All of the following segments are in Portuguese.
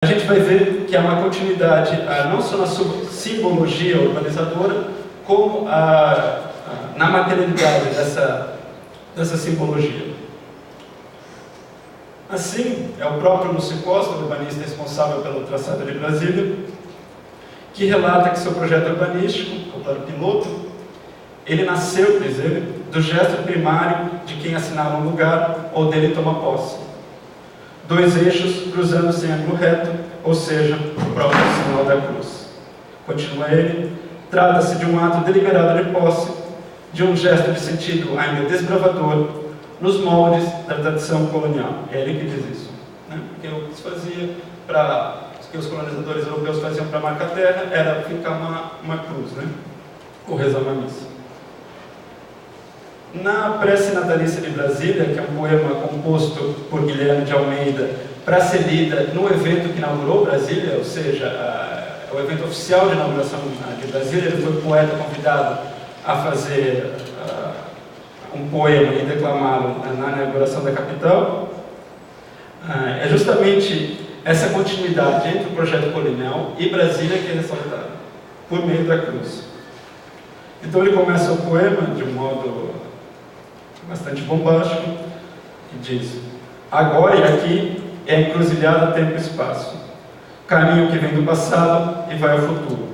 a gente vai ver que há uma continuidade não só na simbologia urbanizadora, como na materialidade dessa simbologia. Assim, é o próprio Lúcio Costa, urbanista responsável pelo traçado de Brasília, que relata que seu projeto urbanístico, o plano piloto, ele nasceu, diz ele, do gesto primário de quem assinala um lugar ou dele toma posse. Dois eixos cruzando-se em ângulo reto, ou seja, o próprio sinal da cruz. Continua ele, trata-se de um ato deliberado de posse, de um gesto de sentido ainda desbravador, nos moldes da tradição colonial. É ele que diz isso. Né? Porque o que se fazia que os colonizadores europeus faziam para marcar a terra era ficar uma cruz, né? Ou rezar uma missa. Na Prece Natalícia de Brasília, que é um poema composto por Guilherme de Almeida para ser lida no evento que inaugurou Brasília, ou seja, o evento oficial de inauguração de Brasília, ele foi o poeta convidado a fazer um poema e declamá-lo na inauguração da capital. É justamente essa continuidade entre o projeto colonial e Brasília que é ressaltada, por meio da cruz. Então ele começa o poema de um modo bastante bombástico e diz: agora e aqui é encruzilhada tempo e espaço, caminho que vem do passado e vai ao futuro,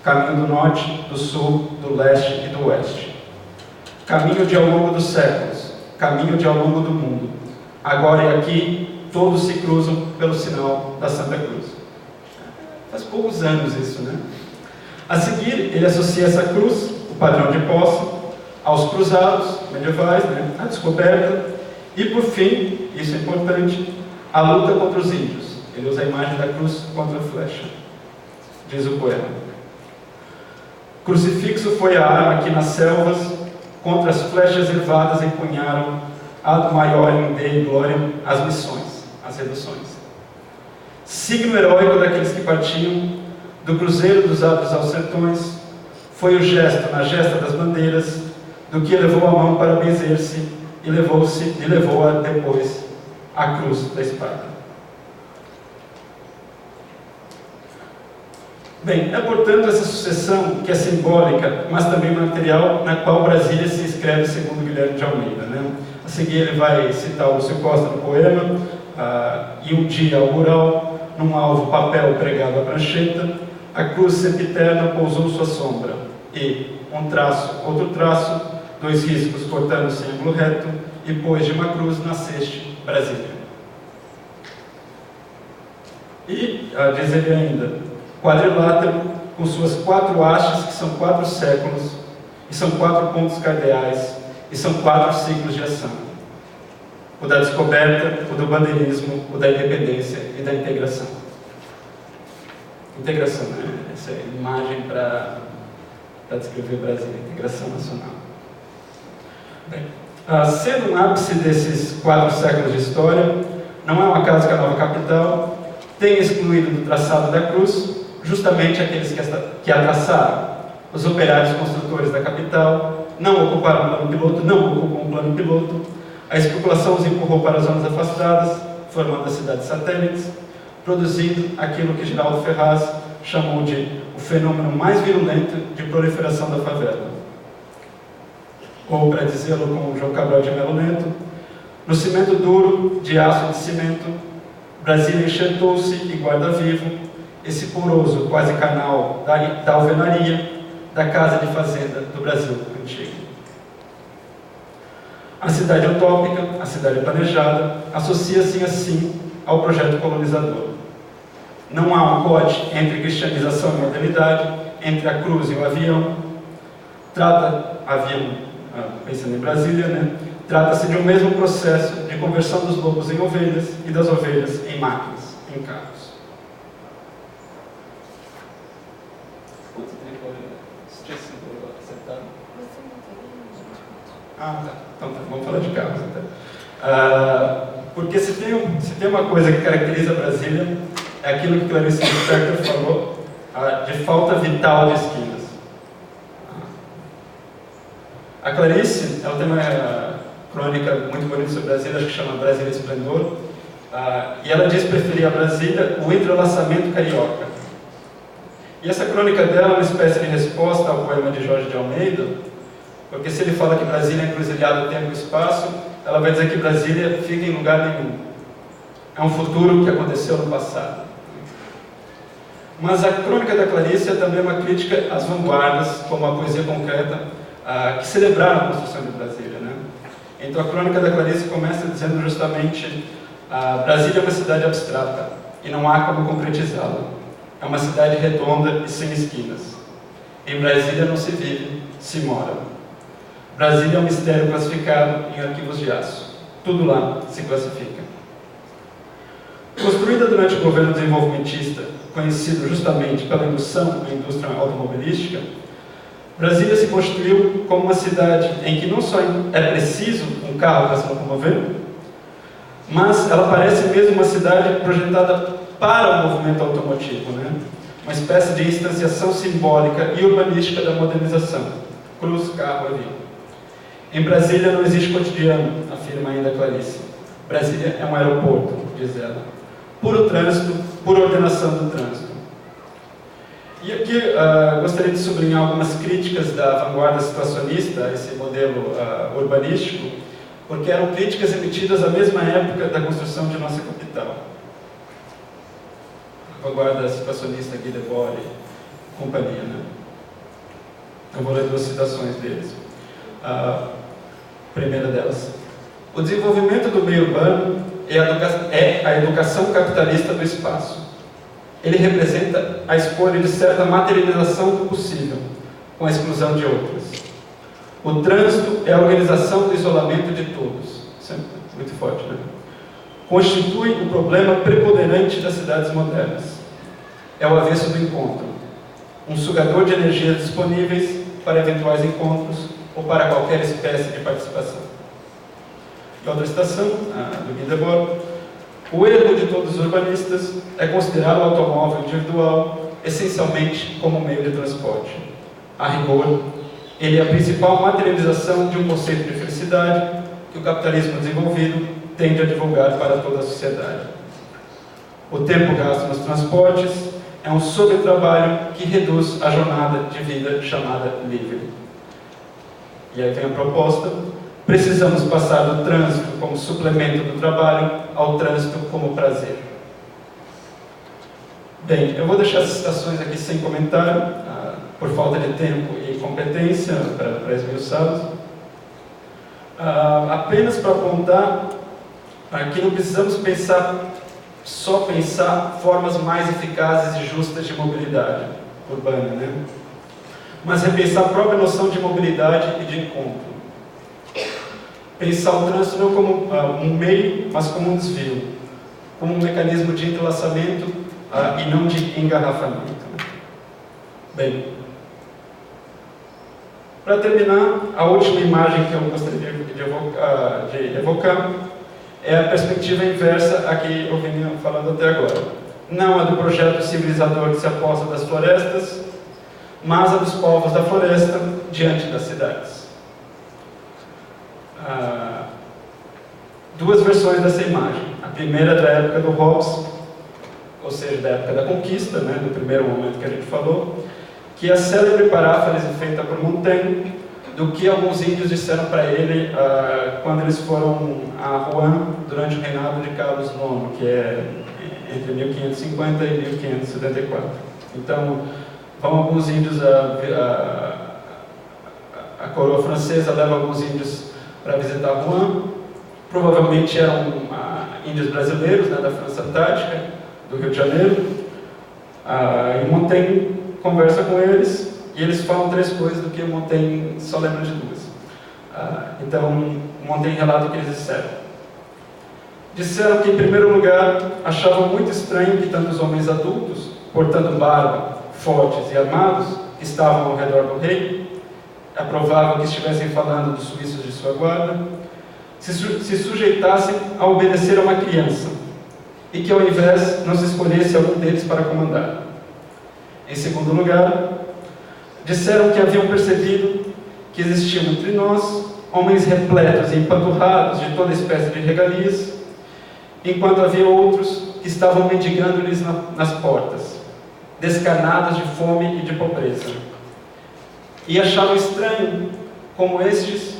caminho do norte, do sul, do leste e do oeste, caminho de ao longo dos séculos, caminho de ao longo do mundo, agora e aqui todos se cruzam pelo sinal da Santa Cruz. Faz poucos anos isso, né? A seguir, ele associa essa cruz, o padrão de posse, aos cruzados medievais, né? A descoberta, e por fim, isso é importante, a luta contra os índios. Ele usa a imagem da cruz contra a flecha. Diz o poema: crucifixo foi a arma que nas selvas, contra as flechas ervadas empunharam, ad maiorem Dei gloriam, as missões, as reduções. Signo heróico daqueles que partiam, do cruzeiro dos Alpes aos sertões, foi o gesto na gesta das bandeiras, do que elevou a mão para benzer-se e levou-a depois à cruz da espada. Bem, é portanto essa sucessão que é simbólica, mas também material, na qual Brasília se inscreve segundo Guilherme de Almeida, né? A seguir ele vai citar o Lúcio Costa no poema, e um dia ao mural, num alvo papel pregado à prancheta, a cruz sempiterna pousou sua sombra, e um traço, outro traço, dois riscos cortando-se em ângulo reto, e pois de uma cruz nasceste Brasília. E, diz ele ainda, quadrilátero, com suas 4 hastes, que são 4 séculos, e são 4 pontos cardeais, e são 4 ciclos de ação. O da descoberta, o do bandeirismo, o da independência e da integração. Integração, né? Essa é a imagem para descrever Brasília, integração nacional. Bem, sendo um ápice desses 4 séculos de história, não é um acaso que a nova capital tenha excluído do traçado da cruz justamente aqueles que a traçaram. Os operários construtores da capital não ocuparam o plano piloto, não ocupam o plano piloto. A especulação os empurrou para zonas afastadas, formando as cidades satélites, produzindo aquilo que Geraldo Ferraz chamou de o fenômeno mais virulento de proliferação da favela. Ou, para dizê-lo com João Cabral de Melo Neto, no cimento duro, de aço de cimento, Brasília enxertou-se e guarda vivo esse poroso, quase canal da alvenaria, da casa de fazenda do Brasil antigo. A cidade utópica, a cidade planejada, associa-se assim ao projeto colonizador. Não há um corte entre cristianização e modernidade, entre a cruz e o avião. Pensando em Brasília, né? Trata-se de um mesmo processo de conversão dos lobos em ovelhas e das ovelhas em máquinas, em carros. Tá. Então vamos falar de carros então. Porque se tem uma coisa que caracteriza Brasília, é aquilo que Clarice Lispector falou, de falta vital de esquinas. A Clarice, ela tem uma crônica muito bonita sobre Brasília, acho que chama Brasília Esplendor, e ela diz preferir a Brasília o entrelaçamento carioca. E essa crônica dela é uma espécie de resposta ao poema de Jorge de Almeida, porque se ele fala que Brasília é encruzilhada do tempo e espaço, ela vai dizer que Brasília fica em lugar nenhum. É um futuro que aconteceu no passado. Mas a crônica da Clarice é também uma crítica às vanguardas, como a poesia concreta, que celebraram a construção de Brasília, né? Então a crônica da Clarice começa dizendo justamente: Brasília é uma cidade abstrata e não há como concretizá-la. É uma cidade redonda e sem esquinas. Em Brasília não se vive, se mora. Brasília é um mistério classificado em arquivos de aço. Tudo lá se classifica. Construída durante o governo desenvolvimentista, conhecido justamente pela indução à indústria automobilística, Brasília se constituiu como uma cidade em que não só é preciso um carro para se locomover, mas ela parece mesmo uma cidade projetada para o movimento automotivo, né? Uma espécie de instanciação simbólica e urbanística da modernização. Cruz, carro, avião. Em Brasília não existe cotidiano, afirma ainda Clarice. Brasília é um aeroporto, diz ela. Puro trânsito, pura ordenação do trânsito. E aqui gostaria de sublinhar algumas críticas da vanguarda situacionista a esse modelo urbanístico, porque eram críticas emitidas à mesma época da construção de nossa capital. A vanguarda situacionista Guy Debord e companhia, né? Eu vou ler duas citações deles. A primeira delas: o desenvolvimento do meio urbano é a educação capitalista do espaço. Ele representa a escolha de certa materialização do possível, com a exclusão de outras. O trânsito é a organização do isolamento de todos. Isso é muito forte, né? Constitui o problema preponderante das cidades modernas. É o avesso do encontro. Um sugador de energias disponíveis para eventuais encontros ou para qualquer espécie de participação. E outra citação, do Guy Debord: o erro de todos os urbanistas é considerar o automóvel individual essencialmente como meio de transporte. A rigor, ele é a principal materialização de um conceito de felicidade que o capitalismo desenvolvido tende a divulgar para toda a sociedade. O tempo gasto nos transportes é um sobretrabalho que reduz a jornada de vida chamada livre. E aí vem a proposta: precisamos passar do trânsito como suplemento do trabalho ao trânsito como prazer. Bem, eu vou deixar essas citações aqui sem comentário, por falta de tempo e competência para esmiuçá-las. Apenas para apontar que não precisamos só pensar formas mais eficazes e justas de mobilidade urbana, né? Mas repensar a própria noção de mobilidade e de encontro. Pensar o trânsito não como um meio, mas como um desvio, como um mecanismo de entrelaçamento e não de engarrafamento. Bem, para terminar, a última imagem que eu gostaria de evocar é a perspectiva inversa a que eu venho falando até agora. Não a do projeto civilizador que se aposta das florestas, mas a dos povos da floresta diante das cidades. Duas versões dessa imagem. A primeira é da época do Hobbes, ou seja, da época da conquista, né, do primeiro momento que a gente falou, que é a célebre paráfrase feita por Montaigne do que alguns índios disseram para ele quando eles foram a Rouen durante o reinado de Carlos IX, que é entre 1550 e 1574. Então, vão alguns índios, a coroa francesa leva alguns índios para visitar Rouen. Provavelmente eram índios brasileiros, né, da França Antártica, do Rio de Janeiro. E Montaigne conversa com eles e eles falam três coisas do que Montaigne só lembra de duas. Então, Montaigne relata o que eles disseram. Disseram que, em primeiro lugar, achavam muito estranho que tantos homens adultos, portando barba, fortes e armados, que estavam ao redor do rei, é provável que estivessem falando dos suíços de sua guarda, se sujeitassem a obedecer a uma criança, e que ao invés não se escolhesse algum deles para comandar. Em segundo lugar, disseram que haviam percebido que existiam entre nós homens repletos e empanturrados de toda espécie de regalias, enquanto havia outros que estavam mendigando-lhes nas portas, descarnados de fome e de pobreza. E achavam estranho como estes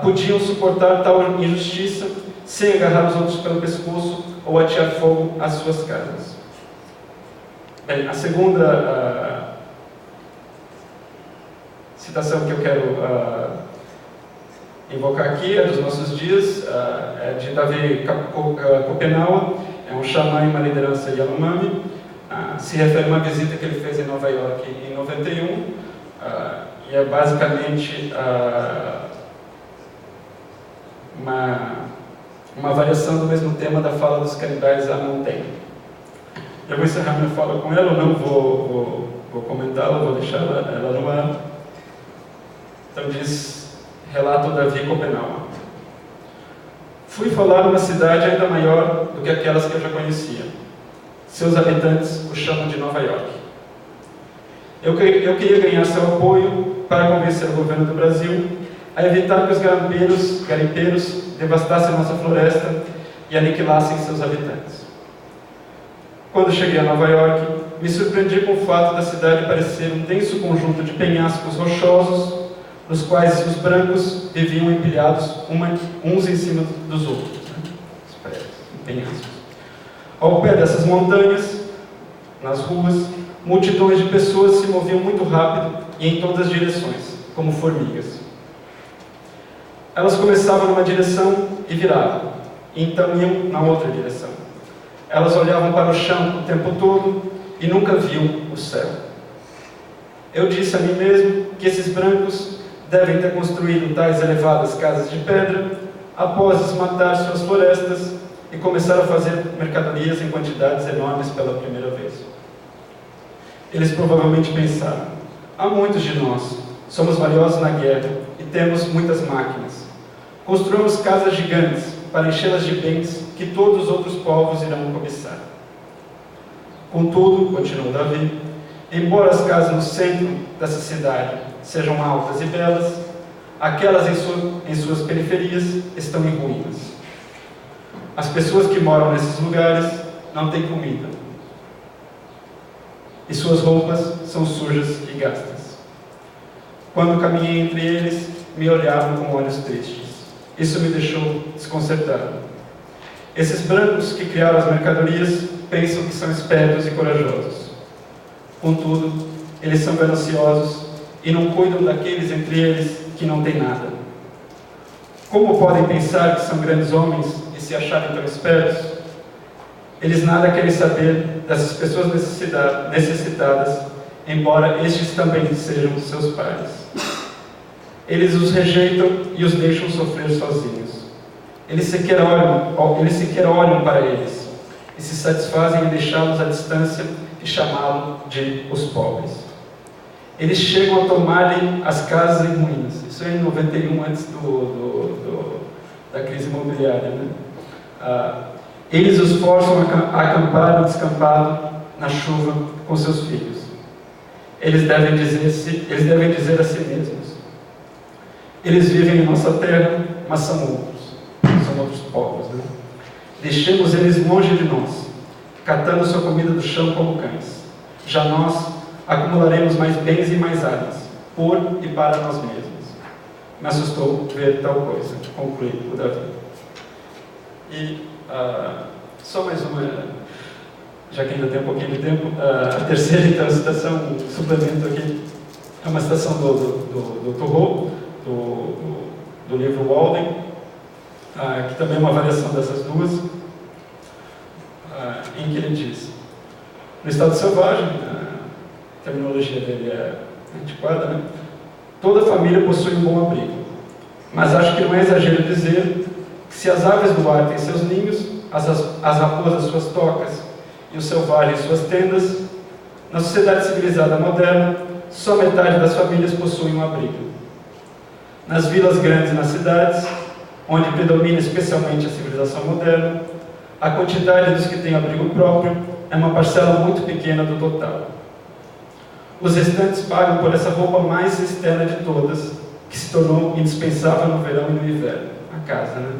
podiam suportar tal injustiça sem agarrar os outros pelo pescoço ou atear fogo às suas casas. Bem, a segunda citação que eu quero invocar aqui é dos nossos dias, é de Davi Kopenawa, é um xamã e uma liderança Yanomami, se refere a uma visita que ele fez em Nova York em 91, e é basicamente uma variação do mesmo tema da fala dos canibais à montanha. Eu vou encerrar minha fala com ela, eu não vou comentá-la, vou deixar ela no ar. Então diz, relato Davi Kopenawa. Fui falar numa cidade ainda maior do que aquelas que eu já conhecia. Seus habitantes o chamam de Nova York. Eu queria ganhar seu apoio para convencer o governo do Brasil a evitar que os garimpeiros devastassem nossa floresta e aniquilassem seus habitantes. Quando cheguei a Nova York, me surpreendi com o fato da cidade parecer um denso conjunto de penhascos rochosos, nos quais os brancos viviam empilhados uns em cima dos outros. Os prédios, penhascos. Ao pé dessas montanhas, nas ruas, multidões de pessoas se moviam muito rápido e em todas as direções, como formigas. Elas começavam numa direção e viravam, e então iam na outra direção. Elas olhavam para o chão o tempo todo e nunca viam o céu. Eu disse a mim mesmo que esses brancos devem ter construído tais elevadas casas de pedra após desmatar suas florestas e começar a fazer mercadorias em quantidades enormes pela primeira vez. Eles provavelmente pensaram: há muitos de nós, somos valiosos na guerra e temos muitas máquinas. Construímos casas gigantes para enchê-las de bens que todos os outros povos irão cobiçar. Contudo, continuou Davi, embora as casas no centro dessa cidade sejam altas e belas, aquelas em suas periferias estão em ruínas. As pessoas que moram nesses lugares não têm comida, e suas roupas são sujas e gastas. Quando caminhei entre eles, me olhavam com olhos tristes. Isso me deixou desconcertado. Esses brancos que criaram as mercadorias pensam que são espertos e corajosos. Contudo, eles são gananciosos e não cuidam daqueles entre eles que não têm nada. Como podem pensar que são grandes homens e se acharem tão espertos? Eles nada querem saber dessas pessoas necessitadas, embora estes também sejam seus pais. Eles os rejeitam e os deixam sofrer sozinhos. Eles sequer olham para eles e se satisfazem em deixá-los à distância e chamá-los de os pobres. Eles chegam a tomar-lhe as casas em ruínas. Isso é em 91, antes da crise imobiliária, né? Eles os forçam a acampar no descampado, na chuva, com seus filhos. Eles devem dizer a si mesmos: eles vivem em nossa terra, mas são outros povos, né? Deixemos eles longe de nós, catando sua comida do chão como cães. Já nós acumularemos mais bens e mais áreas, por e para nós mesmos. Me assustou ver tal coisa, conclui o Davi. E só mais uma, já que ainda tem um pouquinho de tempo, a terceira então, citação, um suplemento aqui, é uma citação do Thoreau, do livro Walden, que também é uma variação dessas duas, em que ele diz: no estado selvagem, a terminologia dele é antiquada, né? Toda família possui um bom abrigo, mas acho que não é exagero dizer que se as aves do ar têm seus ninhos, as raposas suas tocas e os selvagens suas tendas, na sociedade civilizada moderna, só metade das famílias possuem um abrigo. Nas vilas grandes e nas cidades, onde predomina especialmente a civilização moderna, a quantidade dos que têm abrigo próprio é uma parcela muito pequena do total. Os restantes pagam por essa roupa mais externa de todas, que se tornou indispensável no verão e no inverno, a casa, né?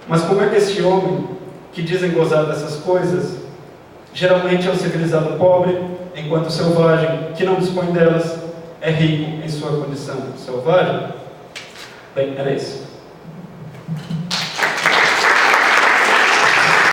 Mas como é que esse homem, que dizem gozar dessas coisas, geralmente é o civilizado pobre, enquanto o selvagem, que não dispõe delas, é rico em sua condição selvagem? Bem, era isso.